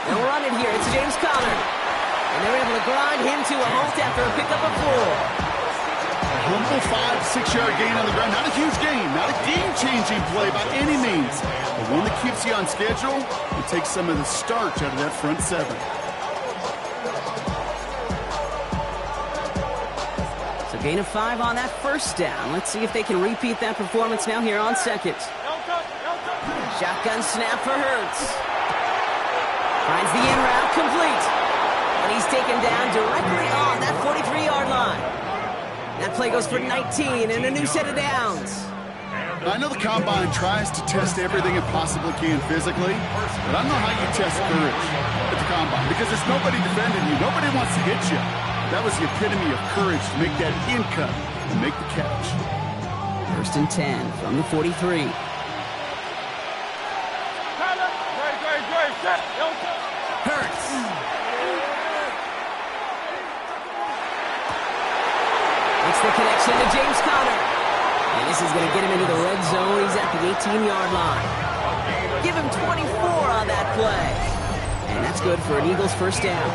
They'll run it here. It's James Conner. And they're able to grind him to a halt after a pickup of 4. A humble 5 to 6 yard gain on the ground. Not a huge gain, not a game-changing play by any means. But one that keeps you on schedule and takes some of the starch out of that front 7. So gain of 5 on that first down. Let's see if they can repeat that performance now here on second. Shotgun snap for Hurts. Finds the in route complete. And he's taken down directly on that 43-yard line. That play goes for 19 and a new set of downs. I know the Combine tries to test everything it possibly can physically, but I don't know how you test courage at the Combine because there's nobody defending you. Nobody wants to hit you. That was the epitome of courage to make that in cut and make the catch. First and 10 from the 43. Hurts. It's the connection to James Conner. And this is going to get him into the red zone. He's at the 18-yard line. Give him 24 on that play. And that's good for an Eagles first down.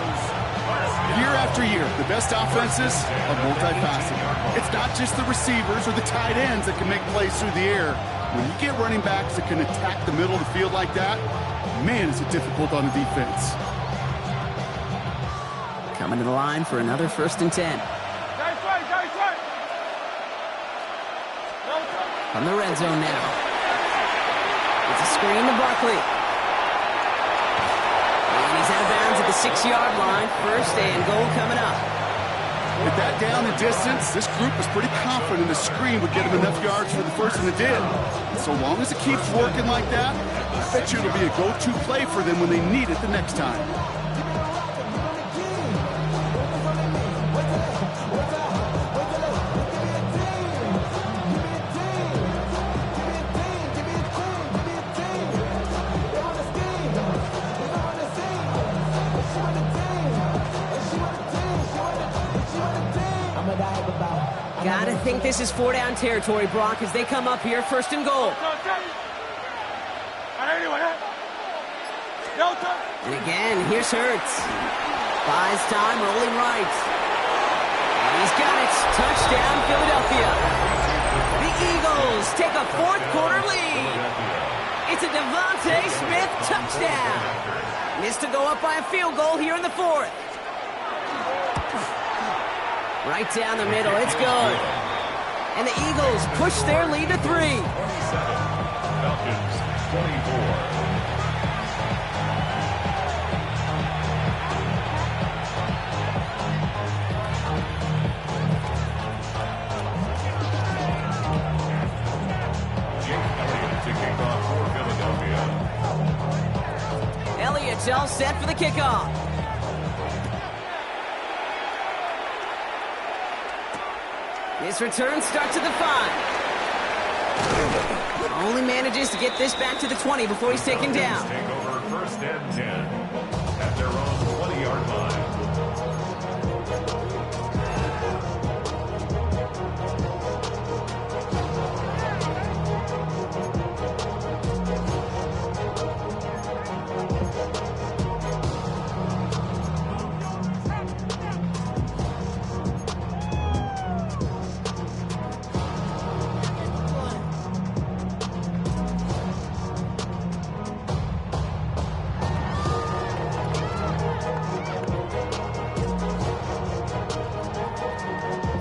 Year after year, the best offenses are multifaceted. It's not just the receivers or the tight ends that can make plays through the air. When you get running backs that can attack the middle of the field like that, man, is it difficult on the defense. Coming to the line for another first and 10. From the red zone now. It's a screen to Barkley. And he's out of bounds at the 6-yard line. First and goal coming up. With that down and distance, this group was pretty confident the screen would get him enough yards for the first, and it did. And so long as it keeps working like that, I bet you it'll be a go-to play for them when they need it the next time. Gotta think this is 4-down territory, Brock, as they come up here, first and goal. And again, here's Hurts. Buys time, rolling right. And he's got it. Touchdown, Philadelphia. The Eagles take a fourth-quarter lead. It's a Devontae Smith touchdown. Missed to go up by a field goal here in the fourth. Right down the middle, it's good. And the Eagles push their lead to 3. 27, Falcons 24. Elliott's all set for the kickoff. This return starts at the 5. Only manages to get this back to the 20 before he's taken down. Take over first and 10 at their own 20-yard line.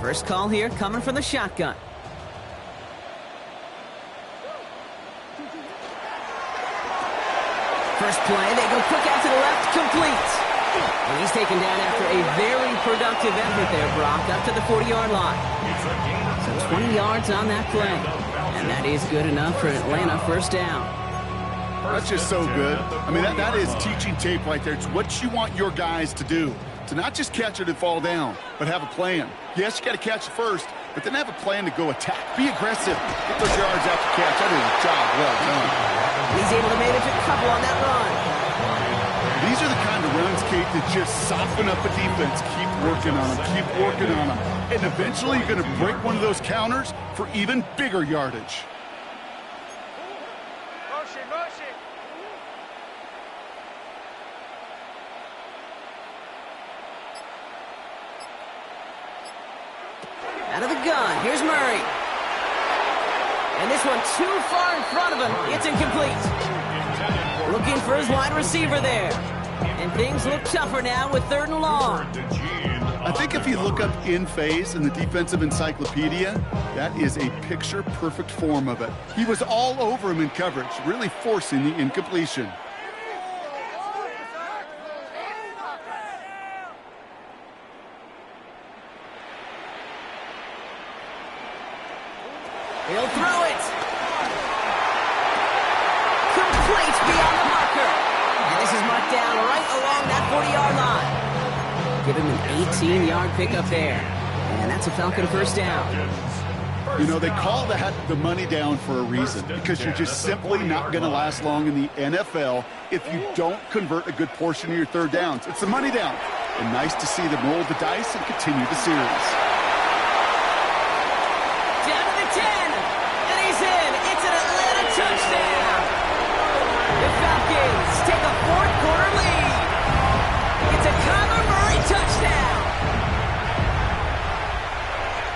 First call here coming from the shotgun. First play, they go quick out to the left, complete. And he's taken down after a very productive effort there, Brock, up to the 40-yard line. So 20 yards on that play. And that is good enough for Atlanta first down. That's just so good. I mean, that is teaching tape right there. It's what you want your guys to do. To not just catch it and fall down, but have a plan. Yes, you got to catch it first, but then have a plan to go attack. Be aggressive. Get those yards after catch. That is a job well done. He's able to manage a couple on that run. These are the kind of runs, Kate, that just soften up a defense. Keep working on them. Keep working on them. And eventually you're going to break one of those counters for even bigger yardage. Out of the gun, here's Murray. And this one too far in front of him. It's incomplete. Looking for his wide receiver there. And things look tougher now with 3rd and long. I think if you look up in phase in the defensive encyclopedia, that is a picture-perfect form of it. He was all over him in coverage, really forcing the incompletion. He'll throw it. Complete beyond the marker. And this is marked down right along that 40-yard line. Give him an 18-yard pickup there. And that's a Falcon first down. You know, they call that the money down for a reason, because you're just simply not going to last long in the NFL if you don't convert a good portion of your 3rd downs. It's the money down. And nice to see them roll the dice and continue the series. Down to the 10, and he's in. It's an Atlanta touchdown. The Falcons take a 4th quarter lead. It's a Kyler Murray touchdown.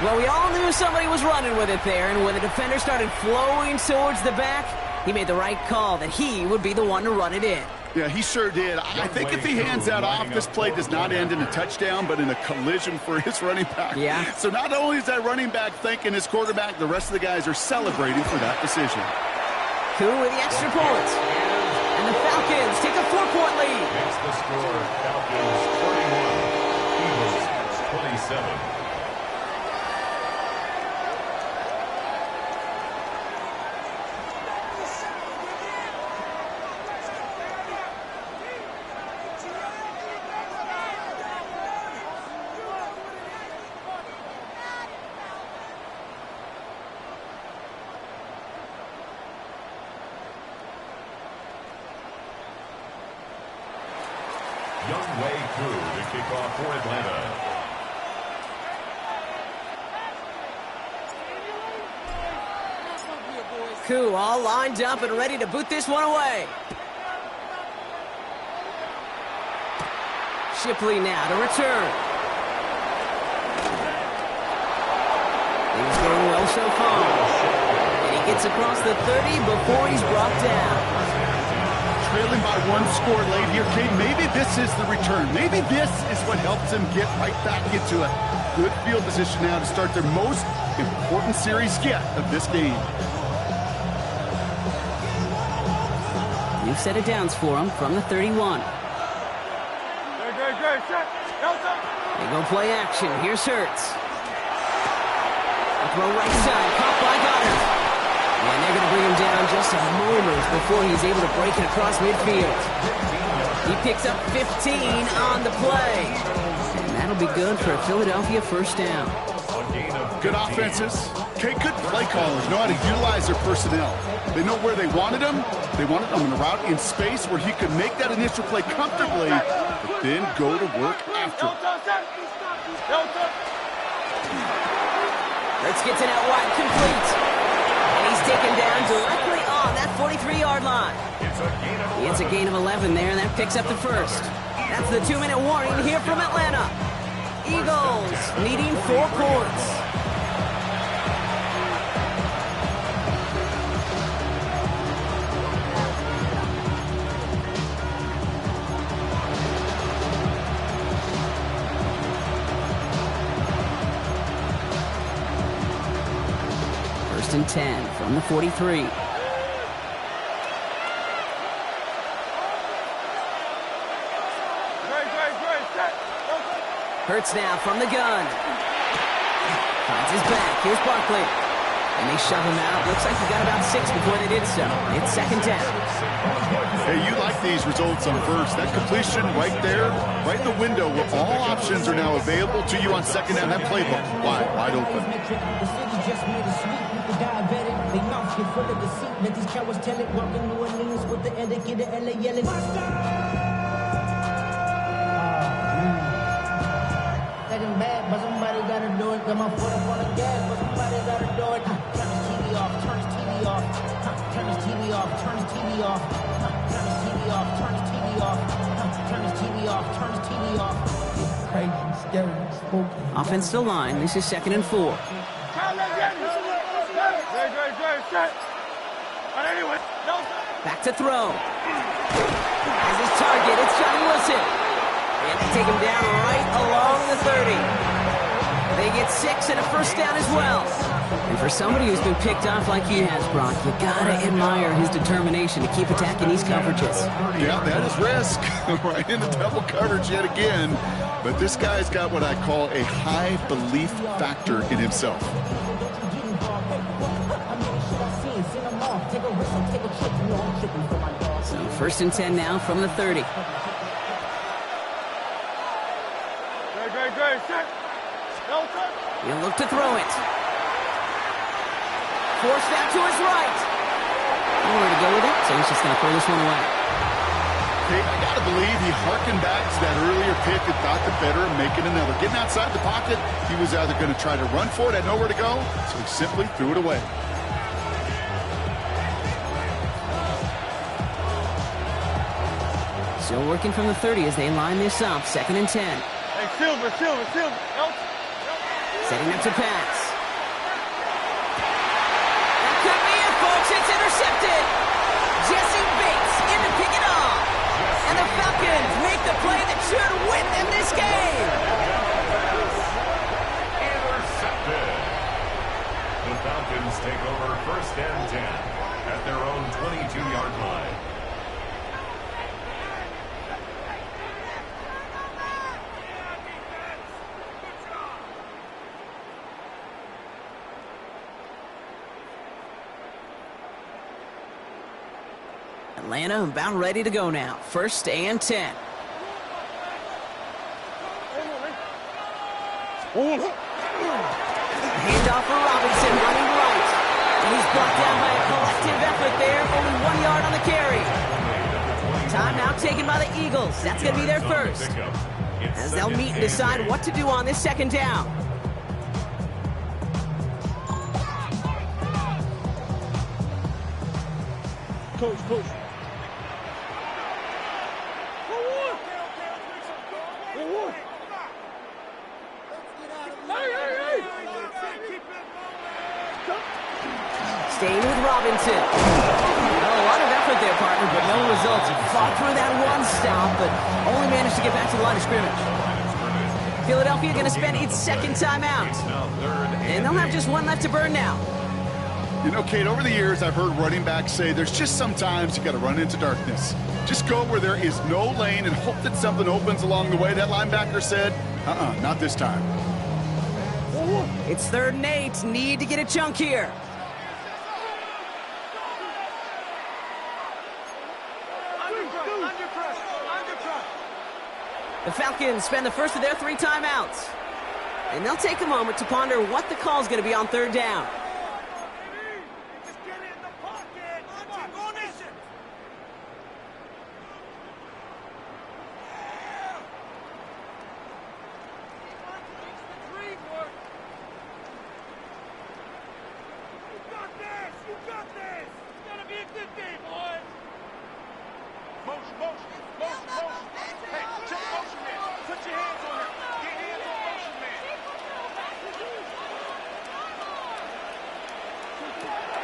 Well, we all knew somebody was running with it there, and when the defender started flowing towards the back, he made the right call that he would be the one to run it in. Yeah, he sure did. I think if he hands that off, this play does not end in a touchdown, but in a collision for his running back. Yeah. So not only is that running back thanking his quarterback, the rest of the guys are celebrating for that decision. Koo with the extra point. And the Falcons take a 4-point lead. Makes the score Falcons 41, Eagles 27. To kick off for Atlanta. Koo all lined up and ready to boot this one away. Shipley now to return. He's going well so far. And he gets across the 30 before he's brought down. Trailing by 1 score late here, Kate. Maybe this is the return. Maybe this is what helps them get right back into it. Good field position now to start their most important series yet of this game. New set of downs for him from the 31. They go play action. Here's Hurts. A throw right side, caught by Goddard. And they're going to bring him down just a moment before he's able to break it across midfield. He picks up 15 on the play. And that'll be good for a Philadelphia first down. Good offenses. Okay, good play callers know how to utilize their personnel. They know where they wanted him. They wanted him in a route in space where he could make that initial play comfortably, but then go to work after. Hurts gets it out wide, complete. He's taken down directly on that 43-yard line. It's a gain of 11 there, and that picks up the first. That's the 2-minute warning here from Atlanta. Eagles needing 4 points. First and 10 from the 43. Hurts now from the gun. Finds his back. Here's Barkley. And they shove him out. Looks like he got about 6 before they did so. It's second down. Hey, you like these results on first. That completion right there, right in the window where all options are now available to you on second down. That playbook wide open. Bad, but somebody gotta do it. Got my foot up on the gas, but somebody gotta do it. Turn his TV off, turn his TV off. Turn his TV off, turn his TV off. Turn his TV off, turn his TV off. Turn his TV off, turn his TV off. It's crazy, scary, spooky. Offensive line, this is second and 4. Back to throw. As his target, it's Johnny Wilson. And they take him down right along the 30. They get 6 and a first down as well. And for somebody who's been picked off like he has, Brock, you gotta admire his determination to keep attacking these coverages. Yeah, that is risk. Right into double coverage yet again. But this guy's got what I call a high belief factor in himself. So first and 10 now from the 30. He'll look to throw it. Forced out to his right. Nowhere to go with it, so he's just going to throw this one away. Hey, I got to believe he harkened back to that earlier pick and thought the better of making another. Getting outside the pocket, he was either going to try to run for it, had nowhere to go, so he simply threw it away. Still working from the 30 as they line this up. Second and 10. Hey, Silver. Setting up to pass. That could be it, folks. It's intercepted. Jesse Bates in to pick it off. And the Falcons make the play that should win them this game. Intercepted. The Falcons take over first and 10 at their own 22-yard line. Atlanta about ready to go now. First and 10. Handoff for Robinson, running right. And he's brought down by a collective effort there. Only 1 yard on the carry. Timeout taken by the Eagles. That's going to be their first. As they'll meet and decide what to do on this second down. Coach. Staying with Robinson. Well, a lot of effort there, partner, but no results. He fought through that one stop, but only managed to get back to the line of scrimmage. Philadelphia going to spend its second timeout. And they'll have just one left to burn now. You know, Kate, over the years, I've heard running backs say there's just sometimes you got to run into darkness. Just go where there is no lane and hope that something opens along the way. That linebacker said, not this time. It's 3rd and 8. Need to get a chunk here. The Falcons spend the first of their 3 timeouts. And they'll take a moment to ponder what the call is going to be on 3rd down.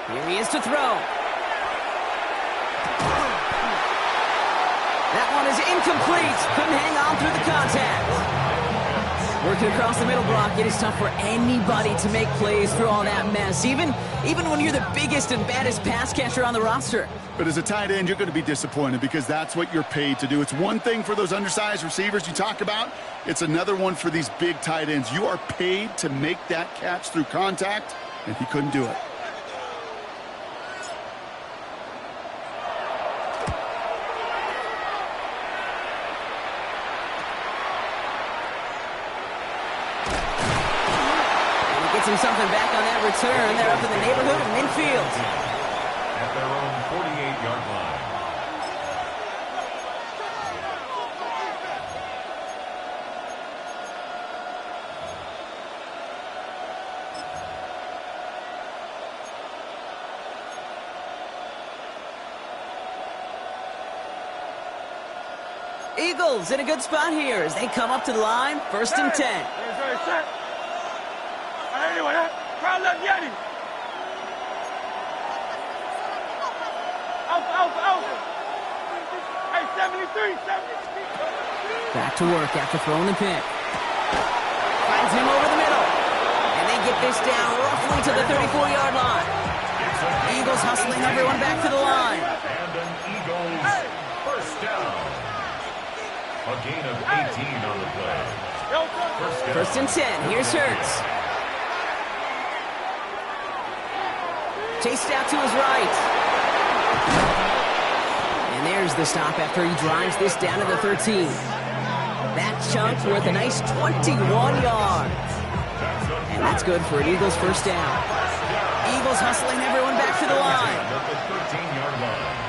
Here he is to throw. That one is incomplete. Couldn't hang on through the contact. Working across the middle, Brock, it is tough for anybody to make plays through all that mess, even when you're the biggest and baddest pass catcher on the roster. But as a tight end, you're going to be disappointed because that's what you're paid to do. It's one thing for those undersized receivers you talk about. It's another one for these big tight ends. You are paid to make that catch through contact, and he couldn't do it. Something back on that return. They're up in the neighborhood of midfield. At their own 48-yard line. Eagles in a good spot here as they come up to the line. 1st and 10. Anyway, crowd left Yeti. Alpha. Hey, 73. Back to work after throwing the pick. Finds him over the middle. And they get this down roughly to the 34-yard line. Eagles hustling everyone back to the line. And an Eagles first down. A gain of 18 on the play. First and 10. Here's Hurts. Chased out to his right. And there's the stop after he drives this down to the 13. That chunk worth a nice 21 yards. And that's good for an Eagles first down. Eagles hustling everyone back to the line. At the 13-yard line.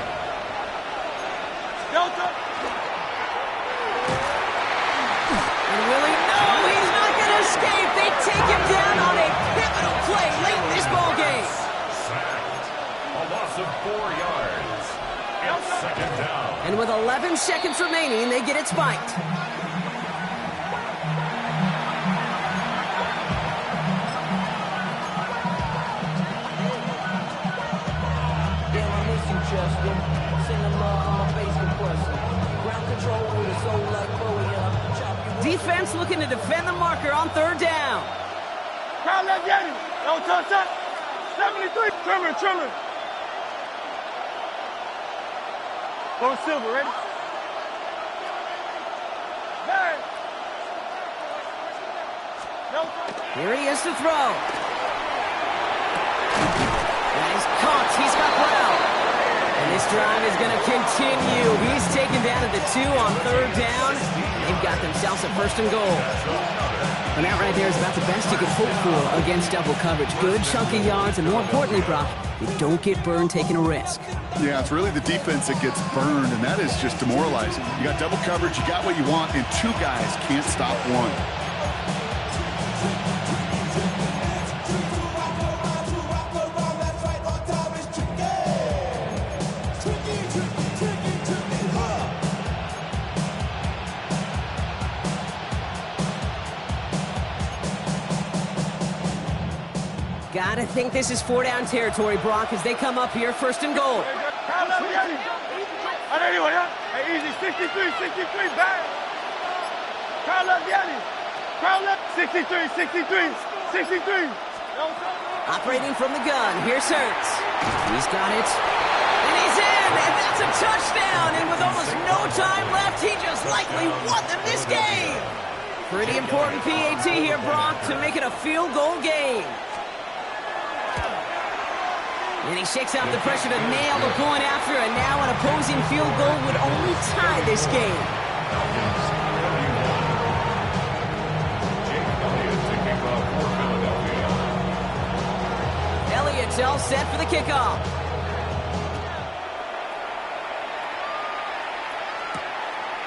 And Willie, no, he's not going to escape. They take him down on a pivotal play late in this ball game. A loss of 4 yards. It's 2nd down. And with 11 seconds remaining, they get it spiked. Damn, I miss you, Justin. Send my face compressor. Ground control with a soul like Bowie. Defense looking to defend the marker on 3rd down. Crowd left Yeti. No touch. 73. Trimmer. Go Silver, ready? Hey. No touch. Here he is to throw. And he's caught. He's got ground. And this drive is going to continue. He's taken down at the 2 on 3rd down. They've got themselves a 1st and goal. And that right there is about the best you could hope for against double coverage. Good chunky yards, and more importantly, Brock, you don't get burned taking a risk. Yeah, it's really the defense that gets burned, and that is just demoralizing. You got double coverage, you got what you want, and 2 guys can't stop one. Gotta think this is 4-down territory, Brock, as they come up here 1st and goal. Crowd left Yeti. Anyway, hey, easy. 63, back. Crowd left Yeti. Crowd left 63. Operating from the gun, here's Hurts. He's got it. And he's in, and that's a touchdown. And with almost no time left, he just likely won them this game. Pretty important PAT here, Brock, to make it a field goal game. And he shakes out the pressure to nail the point after, and now an opposing field goal would only tie this game. Elliott's all set for the kickoff.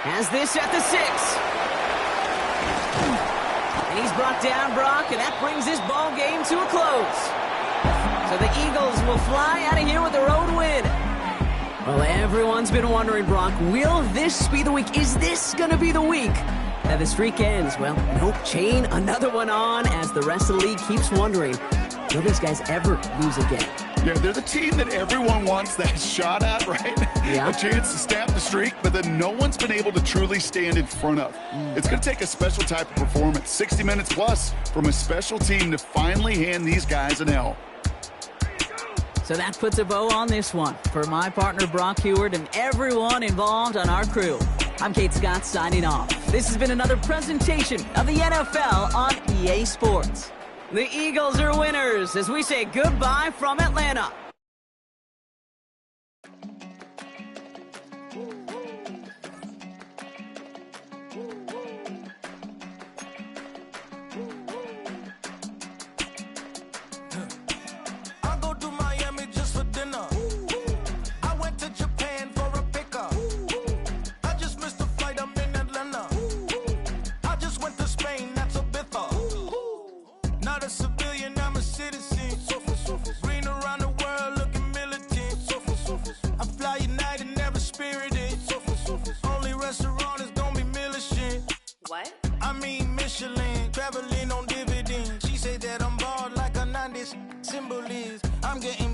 Has this at the 6. And he's brought down, Brock, and that brings this ball game to a close. So the Eagles will fly out of here with a road win. Well, everyone's been wondering, Brock, will this be the week? Is this going to be the week that the streak ends? Well, nope, chain another one on as the rest of the league keeps wondering, will these guys ever lose again? Yeah, they're the team that everyone wants that shot at, right? Yeah. A chance to stamp the streak, but then no one's been able to truly stand in front of. It's going to take a special type of performance, 60 minutes plus, from a special team to finally hand these guys an L. So that puts a bow on this one. For my partner Brock Heward and everyone involved on our crew, I'm Kate Scott signing off. This has been another presentation of the NFL on EA Sports. The Eagles are winners as we say goodbye from Atlanta. I go to Miami just for dinner. I went to Japan for a pickup. I just missed the flight, I'm in Atlanta. I just went to Spain, that's a bither. Not a civilian, I'm a citizen. Green around the world, looking militant. I fly United, never spirited. Only restaurant is gonna be Michelin. What? I mean Michelin, traveling on dividends. She said that I'm bald like a 90s. Symbol is I'm getting